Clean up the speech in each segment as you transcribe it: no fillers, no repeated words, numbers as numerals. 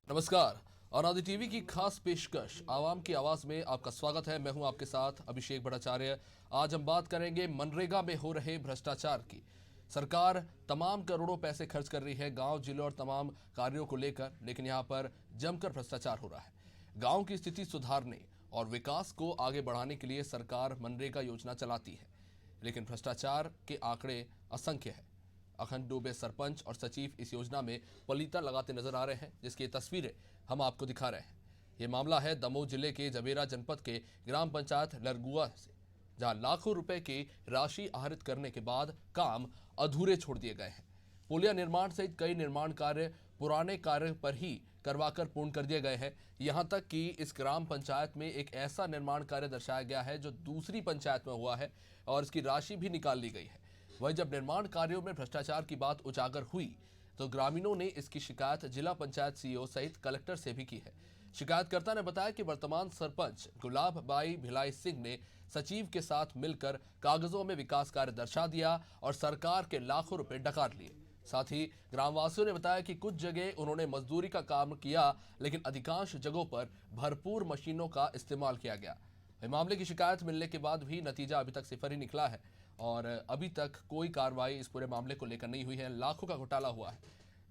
नमस्कार। अनादि टीवी की खास पेशकश आवाम की आवाज में आपका स्वागत है। मैं हूं आपके साथ अभिषेक भट्टाचार्य। आज हम बात करेंगे मनरेगा में हो रहे भ्रष्टाचार की। सरकार तमाम करोड़ों पैसे खर्च कर रही है गांव जिलों और तमाम कार्यों को लेकर, लेकिन यहां पर जमकर भ्रष्टाचार हो रहा है। गांव की स्थिति सुधारने और विकास को आगे बढ़ाने के लिए सरकार मनरेगा योजना चलाती है, लेकिन भ्रष्टाचार के आंकड़े असंख्य है। अखंड डूबे सरपंच और सचिव इस योजना में पलीता लगाते नजर आ रहे हैं, जिसकी तस्वीरें हम आपको दिखा रहे हैं। ये मामला है दमोह जिले के जबेरा जनपद के ग्राम पंचायत लरगुआ से, जहां लाखों रुपए की राशि आहरित करने के बाद काम अधूरे छोड़ दिए गए हैं। पुलिया निर्माण सहित कई निर्माण कार्य पुराने कार्य पर ही करवाकर पूर्ण कर दिए गए हैं। यहां तक कि इस ग्राम पंचायत में एक ऐसा निर्माण कार्य दर्शाया गया है जो दूसरी पंचायत में हुआ है और इसकी राशि भी निकाल ली गई है। वहीं जब निर्माण कार्यों में भ्रष्टाचार की बात उजागर हुई तो ग्रामीणों ने इसकी शिकायत जिला पंचायत सीईओ सहित कलेक्टर से भी की है। शिकायतकर्ता ने बताया कि वर्तमान सरपंच गुलाब बाई भिलाई सिंह ने सचिव के साथ मिलकर कागजों में विकास कार्य दर्शा दिया और सरकार के लाखों रुपए डकार लिए। साथ ही ग्रामवासियों ने बताया कि कुछ जगह उन्होंने मजदूरी का काम किया, लेकिन अधिकांश जगहों पर भरपूर मशीनों का इस्तेमाल किया गया। मामले की शिकायत मिलने के बाद भी नतीजा अभी तक सिफर ही निकला है और अभी तक कोई कार्रवाई इस पूरे मामले को लेकर नहीं हुई है। लाखों का घोटाला हुआ है।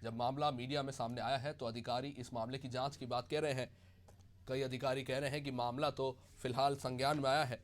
जब मामला मीडिया में सामने आया है तो अधिकारी इस मामले की जांच की बात कह रहे हैं। कई अधिकारी कह रहे हैं कि मामला तो फिलहाल संज्ञान में आया है,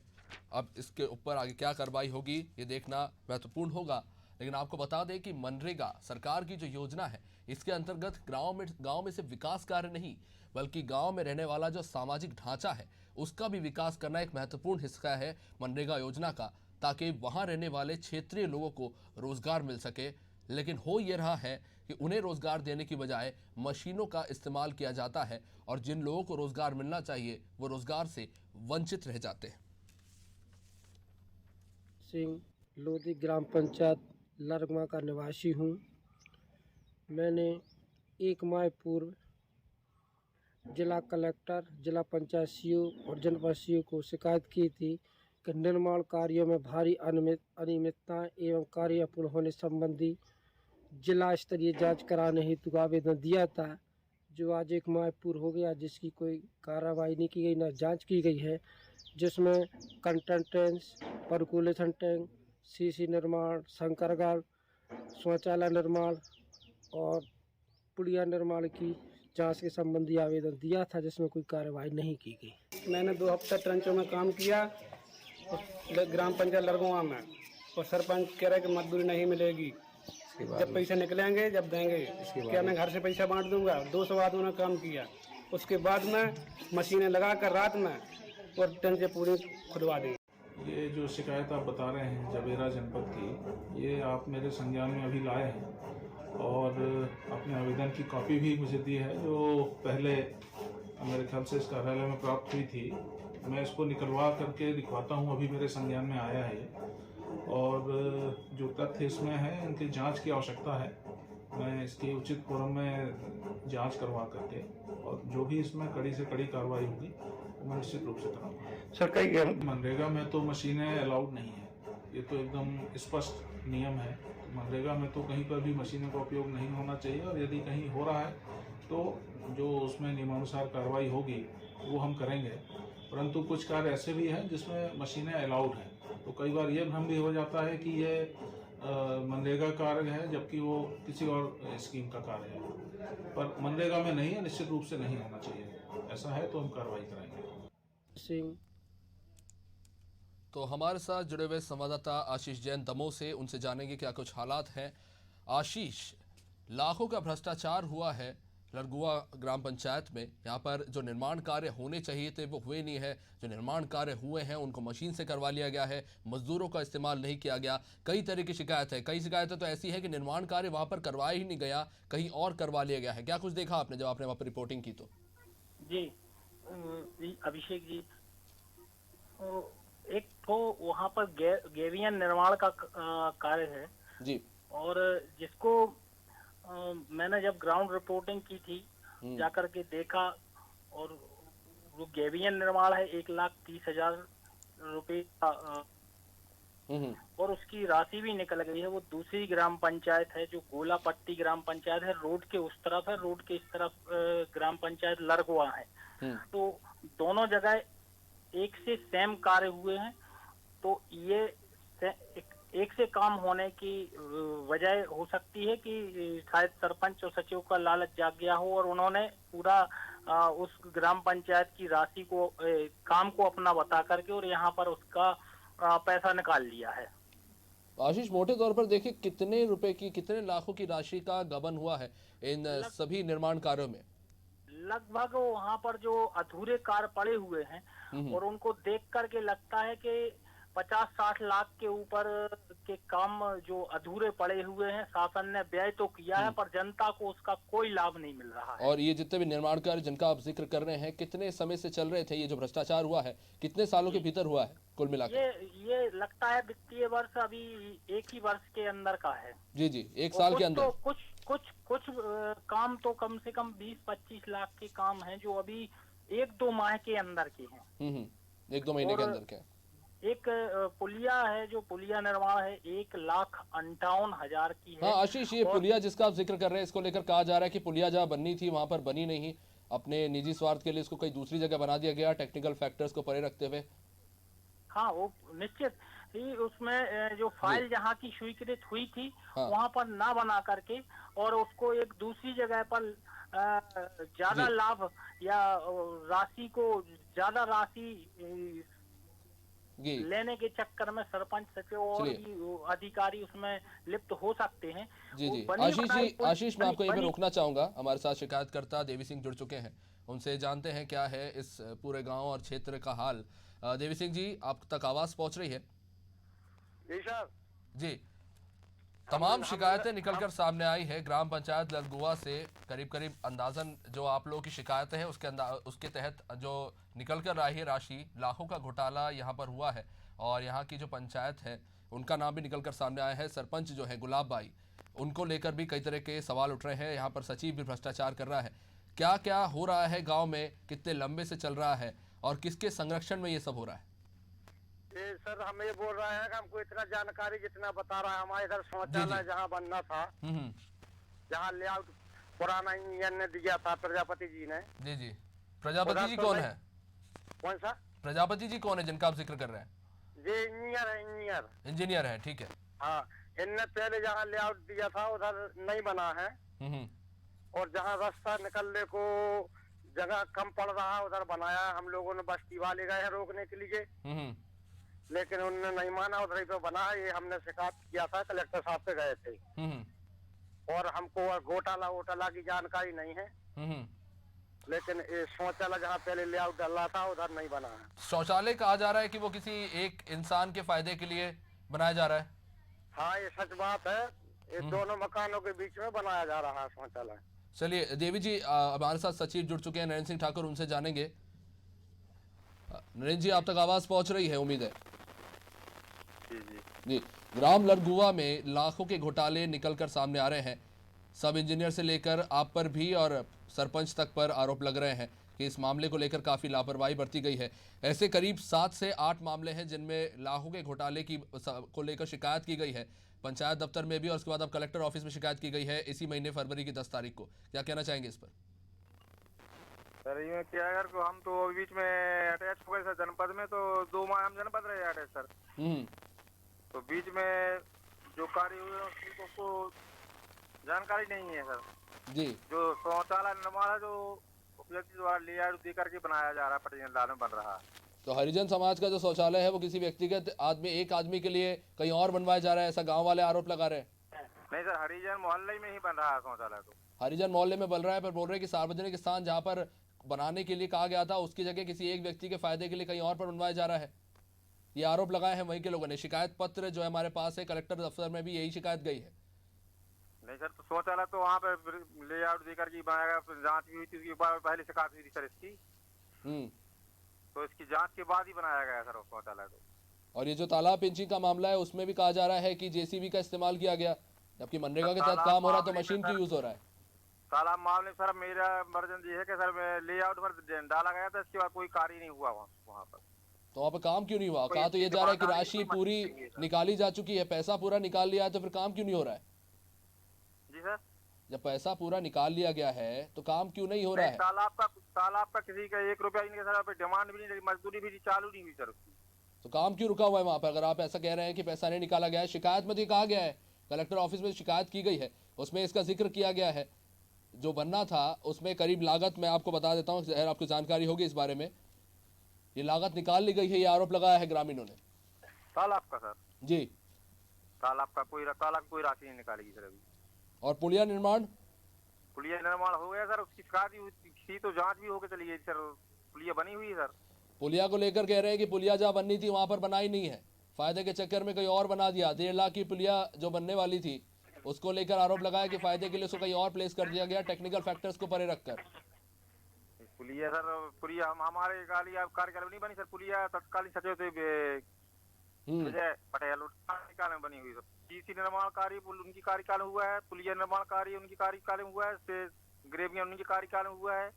अब इसके ऊपर आगे क्या कार्रवाई होगी ये देखना महत्वपूर्ण होगा। लेकिन आपको बता दें कि मनरेगा सरकार की जो योजना है, इसके अंतर्गत गांव में सिर्फ विकास कार्य नहीं बल्कि गांव में रहने वाला जो सामाजिक ढांचा है उसका भी विकास करना एक महत्वपूर्ण हिस्सा है मनरेगा योजना का, ताकि वहां रहने वाले क्षेत्रीय लोगों को रोजगार मिल सके। लेकिन हो यह रहा है कि उन्हें रोजगार देने की बजाय मशीनों का इस्तेमाल किया जाता है और जिन लोगों को रोजगार मिलना चाहिए वो रोजगार से वंचित रह जाते हैं। सिंह लोधी ग्राम पंचायत लरगवा का निवासी हूँ। मैंने 1 माह पूर्व जिला कलेक्टर, जिला पंचायत सीईओ और जनपद सीईओ को शिकायत की थी कि निर्माण कार्यों में भारी अनियमितता एवं कार्य अपूर्ण होने संबंधी जिला स्तरीय जांच कराने हेतु आवेदन दिया था, जो आज 1 माह पूर्व हो गया, जिसकी कोई कार्रवाई नहीं की गई, न जांच की गई है। जिसमें कंटेंटेंस, परकुलेशन टैंक, सीसी निर्माण, शंकरगढ़, शौचालय निर्माण और पुलिया निर्माण की जांच के संबंधी आवेदन दिया था, जिसमें कोई कार्रवाई नहीं की गई। मैंने 2 हफ्ते ट्रंचों में काम किया ग्राम पंचायत लरगुआ में, और सरपंच कह रहे कि मजदूरी नहीं मिलेगी, जब पैसे निकलेंगे जब देंगे। क्या मैं घर से पैसा बांट दूंगा? 200 आदमियों ने काम किया। उसके बाद में मशीनें लगा कर रात में और टंचे पूरी खुदवा दी। ये जो शिकायत आप बता रहे हैं जबेरा जनपद की, ये आप मेरे संज्ञान में अभी लाए हैं और अपने आवेदन की कॉपी भी मुझे दी है, जो पहले मेरे ख्याल से इस कार्यालय में प्राप्त हुई थी। मैं इसको निकलवा करके दिखवाता हूँ, अभी मेरे संज्ञान में आया है। और जो तथ्य इसमें है इनकी जांच की आवश्यकता है। मैं इसकी उचित फोरम में जांच करवा करके और जो भी इसमें कड़ी से कड़ी कार्रवाई होगी मैं निश्चित रूप से कराऊंगा। सर कई मनरेगा में तो मशीनें अलाउड नहीं है, ये तो एकदम स्पष्ट नियम है। मनरेगा में तो कहीं पर भी मशीनों का उपयोग नहीं होना चाहिए, और यदि कहीं हो रहा है तो जो उसमें नियमानुसार कार्रवाई होगी वो हम करेंगे। परंतु कुछ कार्य ऐसे भी हैं जिसमें मशीनें अलाउड हैं, तो कई बार ये भ्रम भी हो जाता है कि ये मनरेगा कार्य है जबकि वो किसी और स्कीम का कार्य है, पर मनरेगा में नहीं है, निश्चित रूप से नहीं होना चाहिए। ऐसा है तो हम कार्रवाई कराएंगे। सिंह तो हमारे साथ जुड़े हुए संवाददाता आशीष जैन दमोह से, उनसे जानेंगे क्या कुछ हालात हैं। आशीष, लाखों का भ्रष्टाचार हुआ है लरगुआ ग्राम पंचायत में। यहाँ पर जो निर्माण कार्य होने चाहिए थे वो हुए नहीं है, जो निर्माण कार्य हुए हैं उनको मशीन से करवा लिया गया है, मजदूरों का इस्तेमाल नहीं किया गया। कई तरह की शिकायत है, कई शिकायतें तो ऐसी है कि निर्माण कार्य वहाँ पर करवाया ही नहीं गया, कहीं और करवा लिया गया है। क्या कुछ देखा आपने जब आपने वहाँ पर रिपोर्टिंग की तो? जी अभिषेक जी, एक तो वहाँ पर गैवियन निर्माण का कार्य है जी, और जिसको मैंने जब ग्राउंड रिपोर्टिंग की थी जाकर के देखा, और वो गैवियन निर्माण है 1,30,000 रुपये का और उसकी राशि भी निकल गई है। वो दूसरी ग्राम पंचायत है जो गोलापट्टी ग्राम पंचायत है, रोड के उस तरफ है, रोड के इस तरफ ग्राम पंचायत लरगुआ है। तो दोनों जगह एक से सेम कार्य हुए हैं। तो ये एक से काम होने की वजह हो सकती है कि शायद सरपंच और सचिव का लालच जाग गया हो और उन्होंने पूरा उस ग्राम पंचायत की राशि को काम को अपना बता करके और यहाँ पर उसका पैसा निकाल लिया है। आशीष, मोटे तौर पर देखिए कितने रुपए की, कितने लाखों की राशि का गबन हुआ है इन सभी निर्माण कार्यों में? लगभग वहाँ पर जो अधूरे कार्य पड़े हुए हैं और उनको देख करके लगता है कि 50-60 लाख के ऊपर के काम जो अधूरे पड़े हुए हैं, शासन ने व्यय तो किया है पर जनता को उसका कोई लाभ नहीं मिल रहा है। और ये जितने भी निर्माण कार्य जिनका आप जिक्र कर रहे हैं, कितने समय से चल रहे थे? ये जो भ्रष्टाचार हुआ है कितने सालों के भीतर हुआ है कुल मिलाकर? ये लगता है वित्तीय वर्ष अभी एक ही वर्ष के अंदर का है। जी, एक साल के अंदर। तो कुछ काम तो कम से कम 20-25 लाख के काम हैं जो अभी 1-2 माह के अंदर के हैं। 1-2 महीने के अंदर के। एक पुलिया है जो पुलिया निर्माण है 1,58,000 की है। हाँ आशीष, ये पुलिया जिसका आप जिक्र कर रहे हैं, इसको लेकर कहा जा रहा है कि पुलिया जहाँ बननी थी वहां पर बनी नहीं, अपने निजी स्वार्थ के लिए इसको कहीं दूसरी जगह बना दिया गया, टेक्निकल फैक्टर्स को परे रखते हुए। हाँ, वो निश्चित ही उसमें जो फाइल जहाँ की स्वीकृत हुई थी वहाँ पर ना बना करके और उसको एक दूसरी जगह पर ज्यादा लाभ या राशि को ज्यादा राशि लेने के चक्कर में सरपंच सचिव और भी अधिकारी उसमें लिप्त हो सकते हैं। जी आशीष, मैं आपको यहाँ पे रोकना चाहूंगा। हमारे साथ शिकायतकर्ता देवी सिंह जुड़ चुके हैं, उनसे जानते हैं क्या है इस पूरे गांव और क्षेत्र का हाल। देवी सिंह जी, आप तक आवाज पहुंच रही है? जी सर। जी, तमाम शिकायतें निकलकर सामने आई है ग्राम पंचायत लरगुआ से। करीब करीब अंदाजन जो आप लोगों की शिकायतें हैं उसके तहत जो निकल कर आई है राशि, लाखों का घोटाला यहाँ पर हुआ है। और यहाँ की जो पंचायत है उनका नाम भी निकल कर सामने आया है। सरपंच जो है गुलाब बाई, उनको लेकर भी कई तरह के सवाल उठ रहे हैं। यहाँ पर सचिव भी भ्रष्टाचार कर रहा है। क्या क्या हो रहा है गाँव में, कितने लंबे से चल रहा है और किसके संरक्षण में ये सब हो रहा है? ये सर हम ये बोल रहे हैं कि हमको इतना जानकारी जितना बता रहा है, हमारे इधर शौचालय जहाँ बनना था, जहाँ लेआउट पुराना इंजीनियर ने दिया था प्रजापति जी ने। जी, प्रजापति जी कौन है? कौन सा प्रजापति जी कौन है जिनका आप जिक्र कर रहे हैं? ये इंजीनियर है, ठीक है। हाँ, इनने पहले जहाँ लेआउट दिया था उधर नहीं बना है और जहाँ रास्ता निकलने को जगह कम पड़ रहा है उधर बनाया। हम लोगों ने बस्ती वाले गए हैं रोकने के लिए, लेकिन उन्होंने नहीं माना, उधर ही पे बना है। ये हमने शिकायत किया था, कलेक्टर साहब से गए थे और हमको घोटाला वोटाला की जानकारी नहीं है। लेकिन ये शौचालय जहाँ पहले लेआउट डला था उधर नहीं बना है। शौचालय कहा जा रहा है कि वो किसी एक इंसान के फायदे के लिए बनाया जा रहा है। हाँ, ये सच बात है। ये दोनों मकानों के बीच में बनाया जा रहा है शौचालय। चलिए देवी जी, हमारे साथ सचिव जुड़ चुके हैं नरेंद्र सिंह ठाकुर, उनसे जानेंगे। नरेंद्र जी, आप तक आवाज पहुंच रही है उम्मीद है? जी, ग्राम लरगुआ में लाखों के घोटाले निकलकर सामने आ रहे हैं। सब इंजीनियर से लेकर आप पर भी और सरपंच तक पर आरोप लग रहे हैं कि इस मामले को लेकर काफी लापरवाही बरती गई है। ऐसे करीब 7 से 8 मामले हैं जिनमें लाखों के घोटाले को लेकर शिकायत की गई है पंचायत दफ्तर में भी, और उसके बाद अब कलेक्टर ऑफिस में शिकायत की गई है इसी महीने फरवरी की 10 तारीख को। क्या कहना चाहेंगे इस पर? सर ये क्या यार, हम तो बीच में अटैच हो गए सर जनपद में, तो 2 माह हम जनपद रहे अटैच सर। तो बीच में जो कार्य हुए उसकी को जानकारी नहीं है सर। जी, जो शौचालय निर्माण है जो व्यक्ति द्वारा लेआउट दे करके बनाया जा रहा है, पटियाला में बन रहा है। तो हरिजन समाज का जो शौचालय है वो किसी व्यक्तिगत आदमी, एक आदमी के लिए कहीं और बनवाया जा रहा है, ऐसा गांव वाले आरोप लगा रहे हैं। नहीं सर, हरिजन मोहल्ले में ही बन रहा है शौचालय। तो हरिजन मोहल्ले में बन रहा है, पर बोल रहे हैं कि सार्वजनिक स्थान जहाँ पर बनाने के लिए कहा गया था उसकी जगह किसी एक व्यक्ति के फायदे के लिए कहीं और पर बनवाया जा रहा है। ये आरोप लगाए हैं वहीं के लोगों ने। शिकायत पत्र जो है हमारे पास है, कलेक्टर दफ्तर में भी यही शिकायत गई है। नहीं सर, तो शौचालय तो वहाँ पे लेआउट देकर के बनाया गया, जांच हुई थी, उसके ऊपर पहले शिकायत हुई थी सर इसकी। तो इसकी जांच के बाद ही बनाया गया सर शौचालय को। और ये जो तालाब पिंचिंग का मामला है उसमें भी कहा जा रहा है कि जेसीबी का इस्तेमाल किया गया, जबकि मनरेगा के तहत काम हो रहा है तो मशीन क्यों यूज हो रहा है? तालाब मामले सर मेरा वर्जन ये है कि सर लेआउट पर डाला गया था, इसके बाद कोई कार्य नहीं हुआ वहाँ पर। तो वहाँ पे काम क्यों नहीं हुआ? कहा तो ये जा रहा है कि राशि पूरी निकाली जा चुकी है, पैसा पूरा निकाल लिया है, तो फिर काम क्यों नहीं हो रहा है? जी सर। जब पैसा पूरा निकाल लिया गया है तो काम क्यों नहीं हो रहा है? तालाब का किसी का 1 रुपया ही नहीं सर, पे डिमांड भी नहीं लगी, मजदूरी भी चालू नहीं हुई सर उसकी। तो काम क्यों रुका हुआ है वहाँ पे? अगर आप ऐसा कह रहे हैं कि पैसा नहीं निकाला गया है, शिकायत में तो ये कहा गया है, कलेक्टर ऑफिस में शिकायत की गई है, उसमें इसका जिक्र किया गया है। जो बनना था उसमें करीब लागत, मैं आपको बता देता हूँ, आपको जानकारी होगी इस बारे में, ये लागत निकाल ली गई है, ये आरोप लगाया है ग्रामीणों ने। तालाब का सर? जी। तालाब कोई राशि नहीं निकालेगी सर अभी। और पुलिया निर्माण? पुलिया निर्माण हो गया सर, उसकी शिकायत थी तो जांच भी होकर चली गई सर, पुलिया बनी हुई है सर। पुलिया को लेकर कह रहे हैं कि पुलिया जहाँ बननी थी वहां पर बनाई नहीं है, फायदे के चक्कर में कहीं और बना दिया। 1.5 लाख की पुलिया जो बनने वाली थी उसको लेकर आरोप लगाया कि फायदे के लिए उसको कहीं और प्लेस कर दिया गया, टेक्निकल फैक्टर्स को परे रखकर। पुलिया सर, पुलिया हमारे कार्यकाल में नहीं बनी सर, पुलिया तत्कालीन सचिव थे विजय पटेल कार्यकाल में बनी हुई सर। सीसी निर्माण कार्य उनकी कार्यकाल में हुआ है, पुलिया निर्माण कार्य उनकी कार्यकाल में हुआ है, ग्रेवियन उनकी कार्यकाल में हुआ है,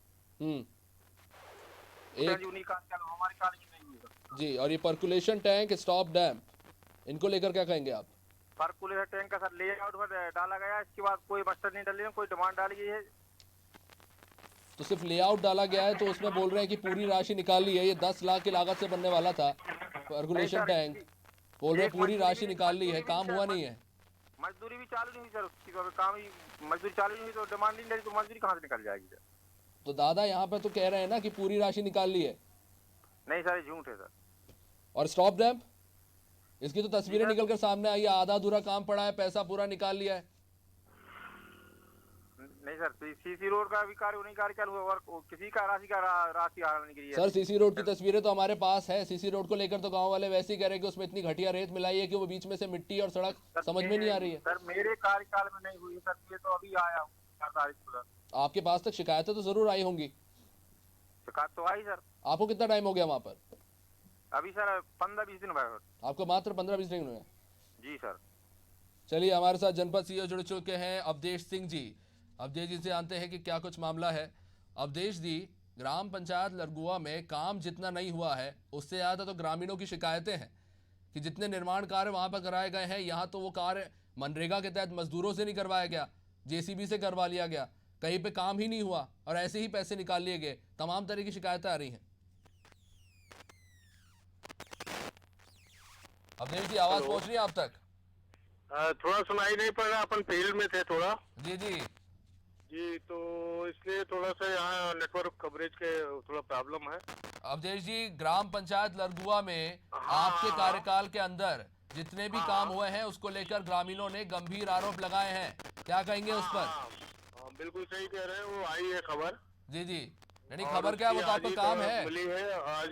हमारे काल में नहीं हुई सर। जी। और ये पर्कुलेशन टैंक, स्टॉप डैम, इनको लेकर क्या कहेंगे आप? पर्कुलेशन टैंक का सर लेआउट पर डाला गया है, इसके बाद कोई मस्टर नहीं डाली, कोई डिमांड डाली गई है। तो सिर्फ लेआउट डाला गया है, तो उसमें बोल रहे हैं कि पूरी राशि निकाली है। ये 10 लाख की लागत से बनने वाला था पर्कुलेशन टैंक, बोल रहे पूरी राशि निकाल ली है, काम हुआ नहीं है। मजदूरी भी चालू नहीं हुई सर उसकी, तो काम ही मजदूरी चालू नहीं हुई तो डिमांड नहीं डाली तो मजदूरी कहाँ से निकल जाएगी सर? तो दादा यहाँ पे तो कह रहे हैं ना कि पूरी राशि निकाल ली है। नहीं सर, झूठ है सर। और स्टॉप डैम, इसकी तो तस्वीरें निकल कर सामने आई है, आधा अधूरा काम पड़ा है, पैसा पूरा निकाल लिया है। नहीं सर, सीसी रोड का भी कार्य उन्हीं कार्यकाल हुआ और किसी का राशि हारने के लिए। सर सीसी रोड की तस्वीरें तो हमारे पास है, सीसी रोड को लेकर तो गांव वाले वैसे ही कह रहे हैं कि उसमें इतनी घटिया रेत मिलाई है कि वो बीच में से मिट्टी और सड़क समझ में नहीं आ रही है। सर मेरे कार्यकाल में नहीं हुई सर, ये तो अभी आया हूँ। आपके पास तक शिकायतें तो जरूर आई होंगी? शिकायत तो आई सर। आपको कितना टाइम हो गया वहाँ पर? अभी सर 15-20 दिन हुए। आपको मात्र 15-20 दिन हुए? जी सर। चलिए, हमारे साथ जनपद सीईओ जुड़ चुके हैं अवधेश सिंह जी। अवधेश जी से जानते हैं कि क्या कुछ मामला है। अवधेश जी, ग्राम पंचायत लरगुआ में काम जितना नहीं हुआ है उससे ज़्यादा तो ग्रामीणों की शिकायतें हैं कि जितने निर्माण कार्य वहाँ पर कराए गए हैं, यहाँ तो वो कार्य मनरेगा के तहत मजदूरों से नहीं करवाया गया, जेसीबी से करवा लिया गया, कहीं पे काम ही नहीं हुआ और ऐसे ही पैसे निकाल लिए गए। तमाम तरह की शिकायतें आ रही हैं। अवधेश जी, आवाज पहुंच रही है आप तक? थोड़ा सुनाई नहीं पड़ रहा, अपन फील्ड में थे थोड़ा। जी जी जी, तो इसलिए थोड़ा सा यहाँ नेटवर्क कवरेज के थोड़ा प्रॉब्लम है। अवधेश जी, ग्राम पंचायत लरगुआ में आपके कार्यकाल के अंदर जितने भी काम हुए हैं उसको लेकर ग्रामीणों ने गंभीर आरोप लगाए हैं, क्या कहेंगे उस पर? बिल्कुल सही कह रहे हैं, वो आई है खबर। जी जी, यानी खबर क्या है, वो तो आपका काम है। मिली है आज,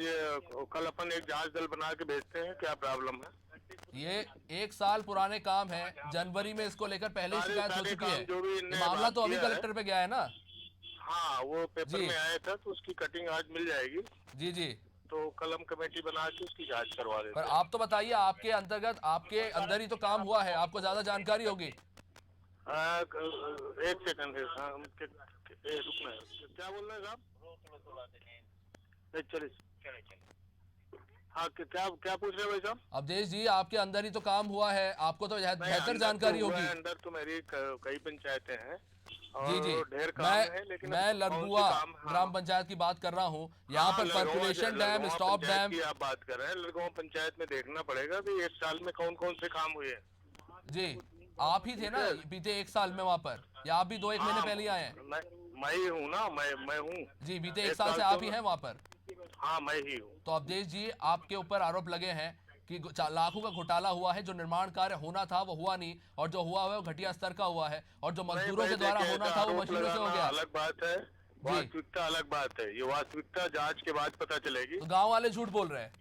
कल अपन एक जांच दल बना के भेजते हैं क्या प्रॉब्लम है। ये 1 साल पुराने काम है, जनवरी में इसको लेकर पहले शिकायत हो चुकी है। मामला तो अभी कलेक्टर पे गया है ना? हाँ, वो पेपर में आया था तो उसकी कटिंग आज मिल जाएगी। जी जी, तो कलम कमेटी बना के उसकी जांच करवा देते हैं। पर आप तो बताइए, आपके अंतर्गत आपके अंदर ही तो काम हुआ है, आपको ज्यादा जानकारी होगी। एक सेकंड, रुकना, क्या बोल रहे हैं साहब? चलिए, हाँ, क्या पूछ रहे हैं भाई साहब? अवधेश जी, आपके अंदर ही तो काम हुआ है, आपको तो बेहतर जानकारी होगी। अंदर तो मेरी कई पंचायतें हैं। जी जी, ढेर काम है, लेकिन मैं लरगुआ ग्राम पंचायत की बात कर रहा हूँ। यहाँ पर पर्कुलेशन डैम, स्टॉप डैम की आप बात कर रहे हैं। लरगुआ पंचायत में देखना पड़ेगा कि 1 साल में कौन कौन से काम हुए हैं। जी, आप ही थे ना बीते 1 साल में वहाँ पर, या आप भी 2-1 महीने पहले ही आए हैं? मैं ही हूँ ना, मैं हूँ जी, बीते 1 साल से आप ही हैं वहाँ पर? हाँ, मैं ही हूँ। तो अवधेश जी, आपके ऊपर आरोप लगे हैं कि लाखों का घोटाला हुआ है, जो निर्माण कार्य होना था वो हुआ नहीं, और जो हुआ है वो घटिया स्तर का हुआ है, और जो मजदूरों के द्वारा होना था वो मशीनों से हो गया। अलग बात है, वास्तविकता अलग बात है। ये वास्तविकता जांच के बाद पता चलेगी। तो गांव वाले झूठ बोल रहे हैं?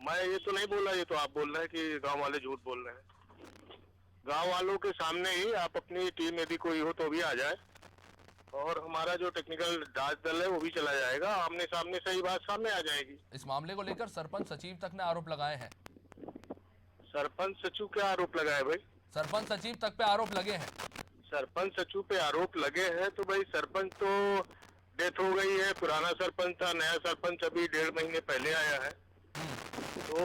मैं ये तो नहीं बोल रहा, ये तो आप बोल रहे हैं कि गांव वाले झूठ बोल रहे हैं। गांव वालों के सामने ही आप अपनी टीम यदि कोई हो तो भी आ जाए, और हमारा जो टेक्निकल जांच दल है वो भी चला जाएगा, आमने सामने सही बात सामने आ जाएगी। इस मामले को लेकर सरपंच सचिव तक ने आरोप लगाए हैं। सरपंच सचिव क्या आरोप लगाए भाई? सरपंच सचिव तक पे आरोप लगे हैं। सरपंच सचिव पे आरोप लगे हैं तो भाई, सरपंच तो डेथ हो गई है, पुराना सरपंच था, नया सरपंच अभी 1.5 महीने पहले आया है। तो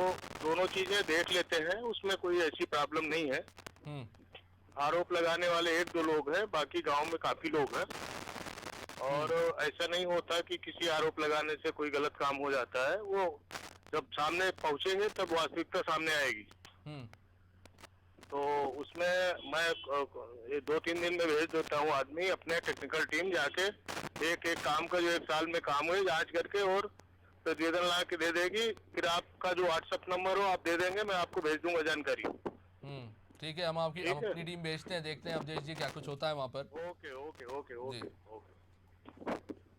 दोनों चीजें देख लेते हैं, उसमें कोई ऐसी प्रॉब्लम नहीं है। आरोप लगाने वाले 1-2 लोग हैं, बाकी गांव में काफी लोग हैं और ऐसा नहीं होता कि किसी आरोप लगाने से कोई गलत काम हो जाता है। वो जब सामने पहुंचेंगे तब वास्तविकता सामने आएगी। तो उसमें मैं ये 2-3 दिन में भेज देता हूँ आदमी, अपने टेक्निकल टीम जाके एक काम का जो 1 साल में काम हुए जांच करके और प्रतिवेदन ला के दे देगी। फिर आपका जो व्हाट्सएप नंबर हो आप दे देंगे, मैं आपको भेज दूंगा जानकारी। ठीक है, हम अपनी टीम भेजते हैं, देखते हैं अवधेश जी क्या कुछ होता है वहाँ पर। Okay okay okay okay okay.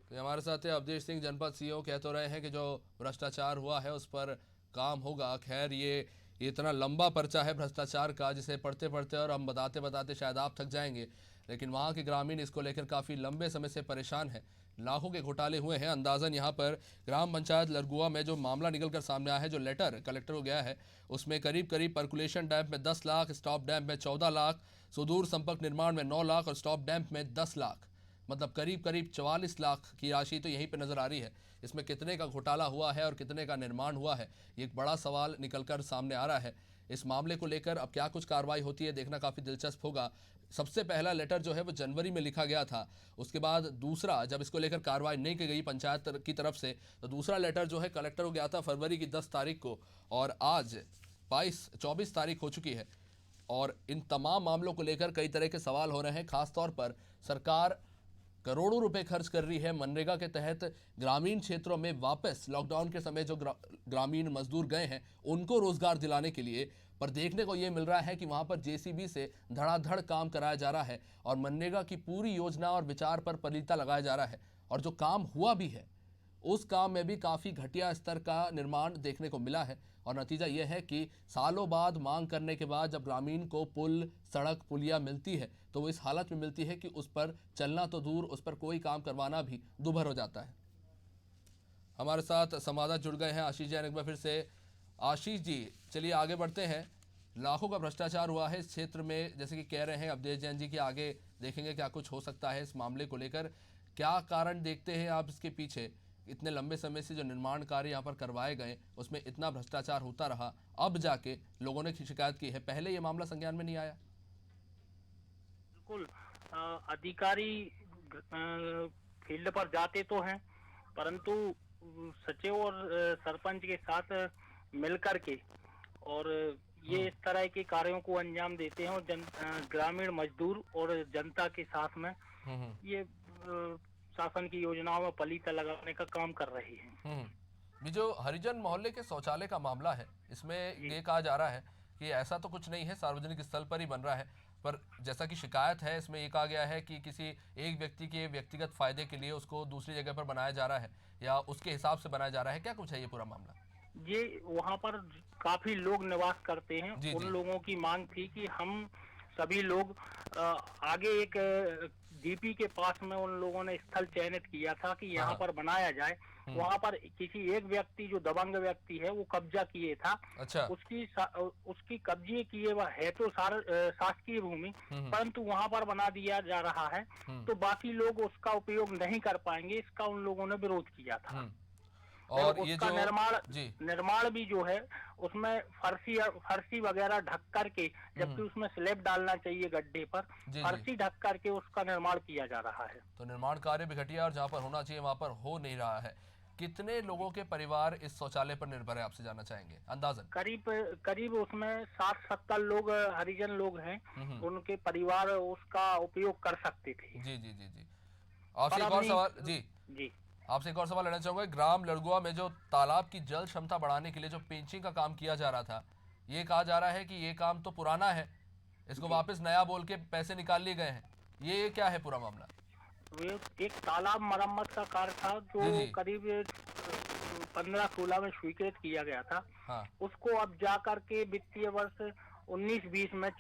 तो हमारे साथ है अवधेश सिंह, जनपद सीईओ। कह तो रहे हैं कि जो भ्रष्टाचार हुआ है उस पर काम होगा। खैर ये इतना लंबा पर्चा है भ्रष्टाचार का, जिसे पढ़ते पढ़ते और हम बताते बताते शायद आप थक जाएंगे, लेकिन वहाँ के ग्रामीण इसको लेकर काफ़ी लंबे समय से परेशान हैं। लाखों के घोटाले हुए हैं। अंदाज़न यहाँ पर ग्राम पंचायत लरगुआ में जो मामला निकल कर सामने आया है, जो लेटर कलेक्टर को गया है, उसमें करीब करीब पर्कुलेशन डैम में 10 लाख, स्टॉप डैम में 14 लाख, सुदूर संपर्क निर्माण में 9 लाख और स्टॉप डैम में 10 लाख, मतलब करीब करीब 44 लाख की राशि तो यहीं पे नज़र आ रही है। इसमें कितने का घोटाला हुआ है और कितने का निर्माण हुआ है, ये एक बड़ा सवाल निकलकर सामने आ रहा है। इस मामले को लेकर अब क्या कुछ कार्रवाई होती है देखना काफ़ी दिलचस्प होगा। सबसे पहला लेटर जो है वो जनवरी में लिखा गया था, उसके बाद दूसरा, जब इसको लेकर कार्रवाई नहीं की गई पंचायत की तरफ से, तो दूसरा लेटर जो है कलेक्टर को गया था फरवरी की 10 तारीख को, और आज 24 तारीख हो चुकी है। और इन तमाम मामलों को लेकर कई तरह के सवाल हो रहे हैं। खासतौर पर सरकार करोड़ों रुपए खर्च कर रही है मनरेगा के तहत ग्रामीण क्षेत्रों में वापस लॉकडाउन के समय जो ग्रामीण मजदूर गए हैं उनको रोजगार दिलाने के लिए, पर देखने को ये मिल रहा है कि वहाँ पर जेसीबी से धड़ाधड़ काम कराया जा रहा है और मनरेगा की पूरी योजना और विचार पर पलीता लगाया जा रहा है। और जो काम हुआ भी है उस काम में भी काफ़ी घटिया स्तर का निर्माण देखने को मिला है। और नतीजा यह है कि सालों बाद मांग करने के बाद जब ग्रामीण को पुल, सड़क, पुलिया मिलती है तो वो इस हालत में मिलती है कि उस पर चलना तो दूर, उस पर कोई काम करवाना भी दुभर हो जाता है। हमारे साथ संवाददाता जुड़ गए हैं, आशीष जैन एक बार फिर से। आशीष जी, चलिए आगे बढ़ते हैं। लाखों का भ्रष्टाचार हुआ है इस क्षेत्र में, जैसे कि कह रहे हैं अवधेश जैन जी, कि आगे देखेंगे क्या कुछ हो सकता है इस मामले को लेकर। क्या कारण देखते हैं आप इसके पीछे? इतने लंबे समय से जो निर्माण कार्य यहाँ पर करवाए गए उसमें इतना भ्रष्टाचार होता रहा, अब जाके लोगों ने शिकायत की है, पहले ये मामला संज्ञान में नहीं आया? बिल्कुल, अधिकारी फील्ड पर जाते तो हैं, परंतु सचिव और सरपंच के साथ मिलकर के और ये इस तरह के कार्यों को अंजाम देते हैं और ग्रामीण मजदूर और जनता के साथ में ये शासन की योजनाओं में पलीता लगाने का काम कर रही है। ये जो हरिजन मोहल्ले के शौचालय का मामला है, इसमें ये कहा जा रहा है कि ऐसा तो कुछ नहीं है, सार्वजनिक स्थल पर ही बन रहा है, पर जैसा कि शिकायत है इसमें ये कहा गया है कि किसी एक व्यक्ति के व्यक्तिगत फायदे के लिए उसको दूसरी जगह पर बनाया जा रहा है या उसके हिसाब से बनाया जा रहा है। क्या कुछ है ये पूरा मामला? ये वहाँ पर काफी लोग निवास करते हैं, उन लोगों की मांग थी कि हम सभी लोग आगे एक डीपी के पास में उन लोगों ने स्थल चयनित किया था कि यहाँ पर बनाया जाए। वहाँ पर किसी एक व्यक्ति जो दबंग व्यक्ति है वो कब्जा किए था। अच्छा। उसकी कब्जे किए हुआ है तो शासकीय भूमि, परंतु वहाँ पर बना दिया जा रहा है तो बाकी लोग उसका उपयोग नहीं कर पाएंगे, इसका उन लोगों ने विरोध किया था। और उसका निर्माण भी जो है उसमें फर्शी वगैरह ढक करके, जबकि उसमें स्लैब डालना चाहिए गड्ढे पर, फर्शी ढक करके उसका निर्माण किया जा रहा है। तो निर्माण कार्य भी घटिया और जहाँ पर होना चाहिए वहाँ पर हो नहीं रहा है। कितने लोगों के परिवार इस शौचालय पर निर्भर है, आपसे जानना चाहेंगे अंदाजन? करीब उसमें 60-70 लोग हरिजन लोग हैं, उनके परिवार उसका उपयोग कर सकते थे। जी जी जी जी। आपसे एक और सवाल जी आपसे एक और सवाल लेना चाहूंगा। ग्राम लरगुआ में जो तालाब की जल क्षमता बढ़ाने के लिए जो पेंचिंग का काम किया जा रहा था, ये कहा जा रहा है कि ये काम तो पुराना है, इसको वापस नया बोल के पैसे निकाल लिए गए हैं, ये क्या है पूरा मामला? एक तालाब मरम्मत का कार्य था जो करीब 15-16 में स्वीकृत किया गया था। हाँ। उसको अब जा करके वित्तीय वर्ष 19-20 में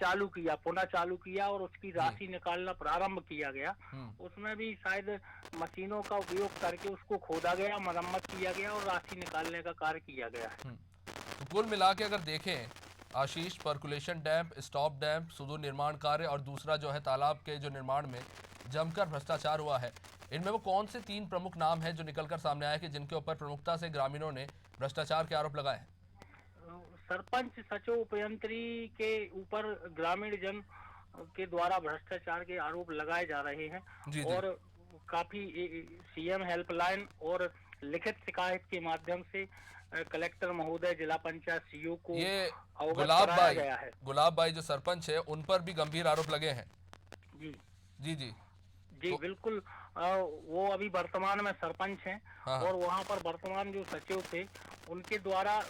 पुनः चालू किया और उसकी राशि निकालना प्रारंभ किया गया। उसमें भी शायद मशीनों का उपयोग करके उसको खोदा गया, मरम्मत किया गया और राशि निकालने का कार्य किया गया है। तो कुल मिला के अगर देखें आशीष, पर्कुलेशन डैम, स्टॉप डैम, सुदूर निर्माण कार्य और दूसरा जो है तालाब के जो निर्माण में जमकर भ्रष्टाचार हुआ है, इनमें वो कौन से 3 प्रमुख नाम हैं जो निकलकर सामने आए कि जिनके ऊपर प्रमुखता से ग्रामीणों ने भ्रष्टाचार के आरोप लगाए हैं? सरपंच सचिव उपयंत्री के ऊपर ग्रामीण जन के द्वारा भ्रष्टाचार के आरोप लगाए जा रहे हैं जी, जी। और काफी सीएम हेल्पलाइन और लिखित शिकायत के माध्यम से कलेक्टर महोदय, जिला पंचायत सीईओ को ये अवगत गुलाब कराया भाई, गया है। गुलाब भाई जो सरपंच है उन पर भी गंभीर आरोप लगे हैं। जी जी जी जी तो, बिल्कुल। वो अभी वर्तमान में सरपंच हैं हाँ, और वहाँ पर वर्तमान जो सचिव थे उनके द्वारा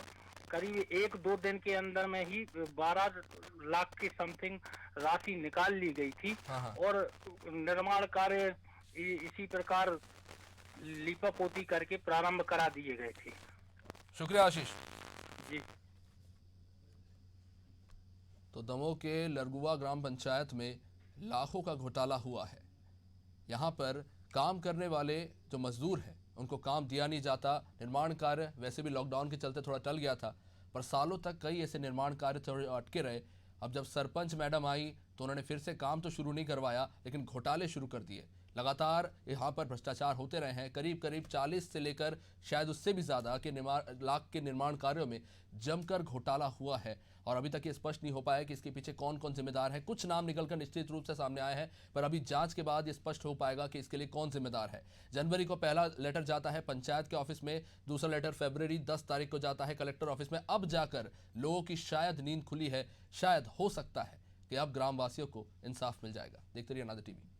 करीब 1-2 दिन के अंदर में ही 12 लाख की समथिंग राशि निकाल ली गई थी। हाँ, हाँ। और निर्माण कार्य इसी प्रकार लीपापोती करके प्रारंभ करा दिए गए थे। शुक्रिया आशीष। जी। तो दमोह के लरगुवा ग्राम पंचायत में लाखों का घोटाला हुआ है। यहाँ पर काम करने वाले जो मजदूर हैं उनको काम दिया नहीं जाता। निर्माण कार्य वैसे भी लॉकडाउन के चलते थोड़ा टल गया था, पर सालों तक कई ऐसे निर्माण कार्य थोड़े अटके रहे। अब जब सरपंच मैडम आई तो उन्होंने फिर से काम तो शुरू नहीं करवाया, लेकिन घोटाले शुरू कर दिए। लगातार यहाँ पर भ्रष्टाचार होते रहे हैं। करीब करीब 40 से लेकर शायद उससे भी ज़्यादा के लाख के निर्माण कार्यों में जमकर घोटाला हुआ है और अभी तक ये स्पष्ट नहीं हो पाया कि इसके पीछे कौन कौन जिम्मेदार है। कुछ नाम निकलकर निश्चित रूप से सामने आए हैं, पर अभी जांच के बाद ये स्पष्ट हो पाएगा कि इसके लिए कौन जिम्मेदार है। जनवरी को पहला लेटर जाता है पंचायत के ऑफिस में, दूसरा लेटर फरवरी 10 तारीख को जाता है कलेक्टर ऑफिस में। अब जाकर लोगों की शायद नींद खुली है, शायद हो सकता है कि अब ग्रामवासियों को इंसाफ मिल जाएगा। देखते रहिए अनादर टीवी।